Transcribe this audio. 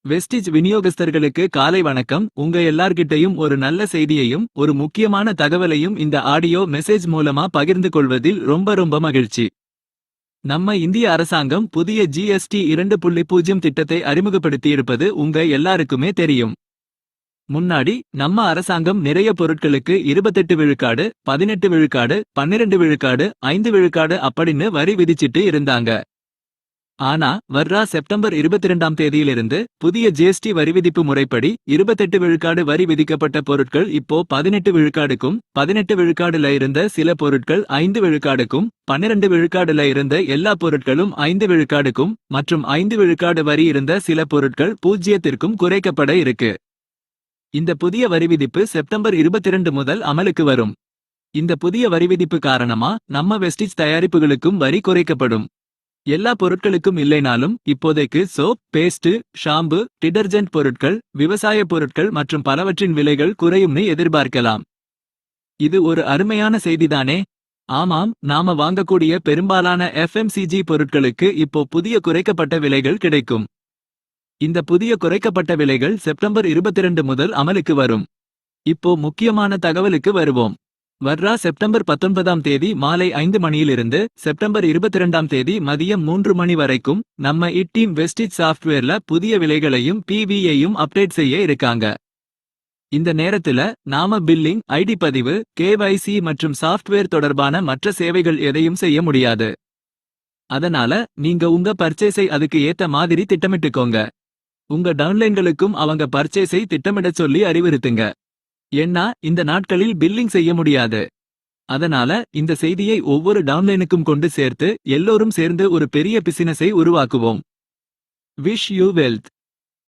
வெஸ்டிஜ் விநியோகஸ்தர்களுக்கு காலை வணக்கம். உங்க எல்லார்கிட்டயும் ஒரு நல்ல செய்தியையும் ஒரு முக்கியமான தகவலையும் இந்த ஆடியோ மெசேஜ் மூலமா பகிர்ந்து கொள்வதில் ரொம்ப மகிழ்ச்சி. நம்ம இந்திய அரசாங்கம் புதிய ஜிஎஸ்டி 2.0 திட்டத்தை அறிமுகப்படுத்தியிருப்பது உங்க எல்லாருக்குமே தெரியும். முன்னாடி நம்ம அரசாங்கம் நிறைய பொருட்களுக்கு 28 விழுக்காடு, 18 விழுக்காடு, 12 விழுக்காடு, 5 விழுக்காடு அப்படின்னு வரி விதிச்சிட்டு இருந்தாங்க. ஆனா வர்றா செப்டம்பர் 22ஆம் தேதியிலிருந்து புதிய ஜிஎஸ்டி வரிவிதிப்பு முறைப்படி 28 விழுக்காடு வரி விதிக்கப்பட்ட பொருட்கள் இப்போ 18 விழுக்காடுக்கும், 18 விழுக்காடுல இருந்த சில பொருட்கள் 5 விழுக்காடுக்கும், 12 விழுக்காடுல இருந்த எல்லா பொருட்களும் 5 விழுக்காடுக்கும், மற்றும் 5 விழுக்காடு வரி இருந்த சில பொருட்கள் 0த்திற்கும் குறைக்கப்பட இருக்கு. இந்த புதிய வரிவிதிப்பு செப்டம்பர் 22 முதல் அமலுக்கு வரும். இந்த புதிய வரிவிதிப்பு காரணமா நம்ம வெஸ்டிஜ் தயாரிப்புகளுக்கும் வரி குறைக்கப்படும். எல்லா பொருட்களுக்கும் இல்லைனாலும் இப்போதைக்கு சோப், பேஸ்ட், ஷாம்பு, டிடர்ஜென்ட் பொருட்கள், விவசாய பொருட்கள் மற்றும் பலவற்றின் விலைகள் குறையும்னு எதிர்பார்க்கலாம். இது ஒரு அருமையான செய்திதானே? ஆமாம், நாம வாங்கக்கூடிய பெரும்பாலான எஃப்எம்சிஜி பொருட்களுக்கு இப்போ புதிய குறைக்கப்பட்ட விலைகள் கிடைக்கும். இந்த புதிய குறைக்கப்பட்ட விலைகள் செப்டம்பர் 22 முதல் அமலுக்கு வரும். இப்போ முக்கியமான தகவலுக்கு வருவோம். வர்றா செப்டம்பர் 19ஆம் தேதி மாலை 5 மணியிலிருந்து செப்டம்பர் 22ஆம் தேதி மதியம் 3 மணி வரைக்கும் நம்ம டீம் வெஸ்டிஜ் சாஃப்ட்வேர்ல புதிய விலைகளையும் பிவியையும் அப்டேட் செய்ய இருக்காங்க. இந்த நேரத்துல நாம பில்லிங், ஐடி பதிவு, கேவைசி மற்றும் சாஃப்ட்வேர் தொடர்பான மற்ற சேவைகள் எதையும் செய்ய முடியாது. அதனால நீங்க உங்க பர்ச்சேஸை அதுக்கு ஏத்த மாதிரி திட்டமிட்டுக்கோங்க. உங்க டவுன்லைன்களுக்கும் அவங்க பர்ச்சேஸை திட்டமிடச் சொல்லி அறிவுறுத்துங்க. ஏன்னா இந்த நாட்களில் பில்லிங் செய்ய முடியாது. அதனால இந்த செய்தியை ஒவ்வொரு டவுன்லைனுக்கும் கொண்டு சேர்த்து எல்லோரும் சேர்ந்து ஒரு பெரிய பிசினஸை உருவாக்குவோம். Wish you wealth.